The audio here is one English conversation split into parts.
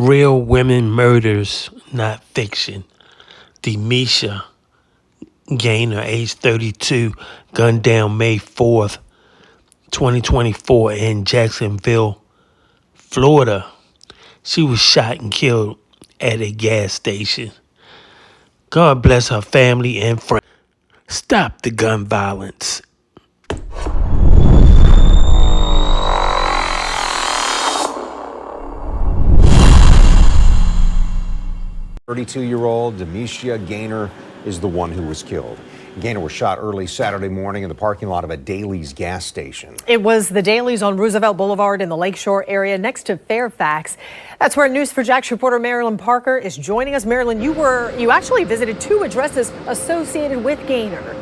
Real women murders, not fiction. Demeshia Gaynor, age 32, gunned down May 4th, 2024 in Jacksonville, Florida. She was shot and killed at a gas station. God bless her family and friends. Stop the gun violence. 32-year-old Demeshia Gaynor is the one who was killed. Gaynor was shot early Saturday morning in the parking lot of a Daly's gas station. It was the Daly's on Roosevelt Boulevard in the Lakeshore area next to Fairfax. That's where News4Jax reporter Marilyn Parker is joining us. Marilyn, you actually visited two addresses associated with Gaynor.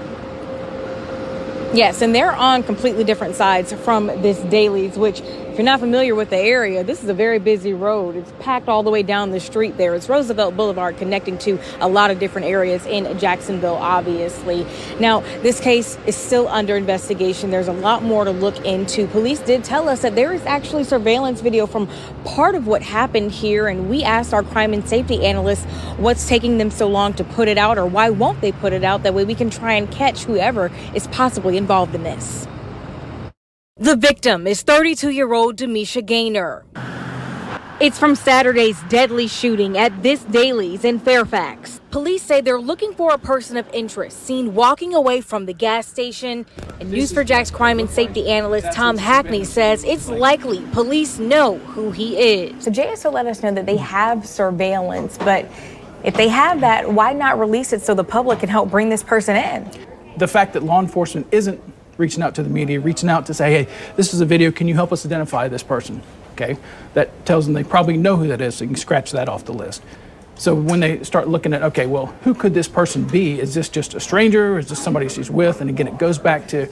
Yes, and they're on completely different sides from this Daly's, which, if you're not familiar with the area, this is a very busy road. It's packed all the way down the street there. It's Roosevelt Boulevard connecting to a lot of different areas in Jacksonville, obviously. Now, this case is still under investigation. There's a lot more to look into. Police did tell us that there is actually surveillance video from part of what happened here, and we asked our crime and safety analysts what's taking them so long to put it out, or why won't they put it out? That way we can try and catch whoever is possibly involved in this. The victim is 32-year-old Demeshia Gaynor. It's from Saturday's deadly shooting at this Daly's in Fairfax. Police say they're looking for a person of interest seen walking away from the gas station. And News4Jax crime and safety analyst Tom Hackney says it's likely police know who he is. So JSO let us know that they have surveillance, but if they have that, why not release it so the public can help bring this person in? The fact that law enforcement isn't reaching out to the media, reaching out to say, hey, this is a video, can you help us identify this person? Okay, that tells them they probably know who that is, so you can scratch that off the list. So when they start looking at, okay, well, who could this person be? Is this just a stranger? Is this somebody she's with? And again, it goes back to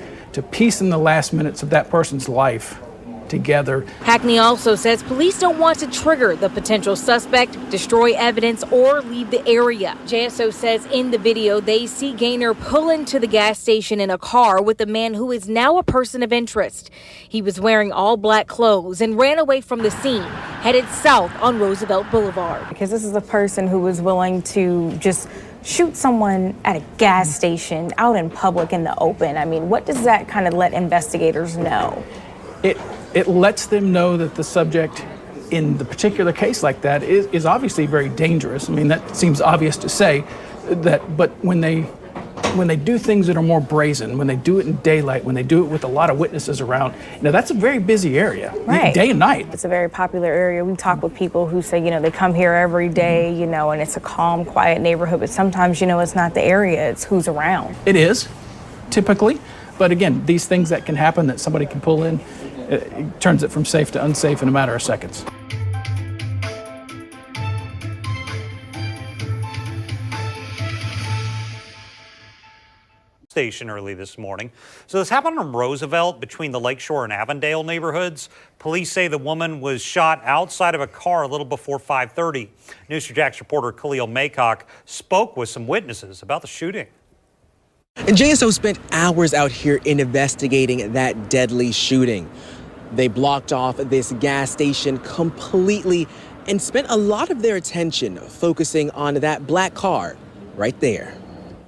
piecing the last minutes of that person's life together. Hackney also says police don't want to trigger the potential suspect, destroy evidence, or leave the area. JSO says in the video they see Gaynor pull into the gas station in a car with a man who is now a person of interest. He was wearing all black clothes and ran away from the scene, headed south on Roosevelt Boulevard. Because this is a person who was willing to just shoot someone at a gas station out in public in the open. I mean, what does that kind of let investigators know? It lets them know that the subject in the particular case like that is obviously very dangerous. I mean, that seems obvious to say that, but when they do things that are more brazen, when they do it in daylight, when they do it with a lot of witnesses around, that's a very busy area, right, day and night. It's a very popular area. We talk with people who say, they come here every day, and it's a calm, quiet neighborhood, but sometimes, it's not the area, it's who's around. It is, typically, but again, these things that can happen, that somebody can pull in, it turns it from safe to unsafe in a matter of seconds. Station early this morning. So this happened on Roosevelt between the Lakeshore and Avondale neighborhoods. Police say the woman was shot outside of a car a little before 5:30. News4Jax reporter Khalil Maycock spoke with some witnesses about the shooting. And JSO spent hours out here investigating that deadly shooting. They blocked off this gas station completely and spent a lot of their attention focusing on that black car right there.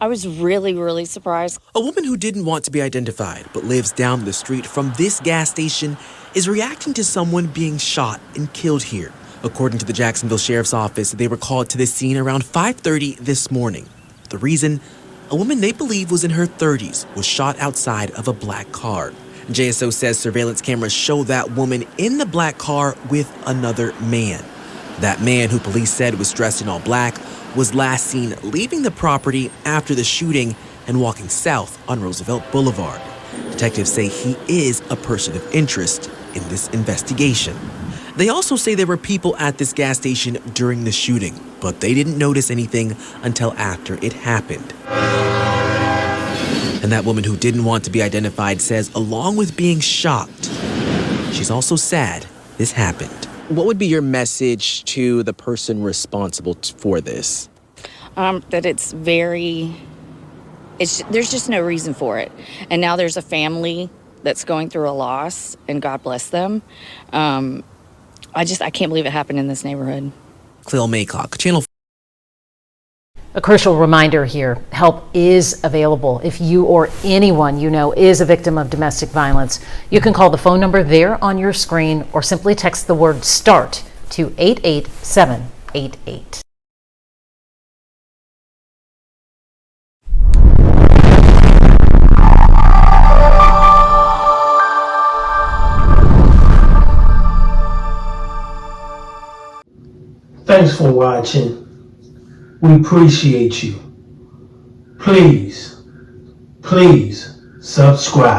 I was really surprised. A woman who didn't want to be identified but lives down the street from this gas station is reacting to someone being shot and killed here. According to the Jacksonville Sheriff's Office, they were called to the scene around 5:30 this morning. The reason? A woman they believe was in her 30s was shot outside of a black car. JSO says surveillance cameras show that woman in the black car with another man. That man, who police said was dressed in all black, was last seen leaving the property after the shooting and walking south on Roosevelt Boulevard. Detectives say he is a person of interest in this investigation. They also say there were people at this gas station during the shooting, but they didn't notice anything until after it happened. And that woman who didn't want to be identified says, along with being shocked, she's also sad this happened. What would be your message to the person responsible for this? That there's just no reason for it. And now there's a family that's going through a loss, and God bless them. I can't believe it happened in this neighborhood. Cleo Maycock, Channel 4. A crucial reminder here, help is available. If you or anyone you know is a victim of domestic violence, you can call the phone number there on your screen or simply text the word START to 88788. Thanks for watching. We appreciate you. Please subscribe.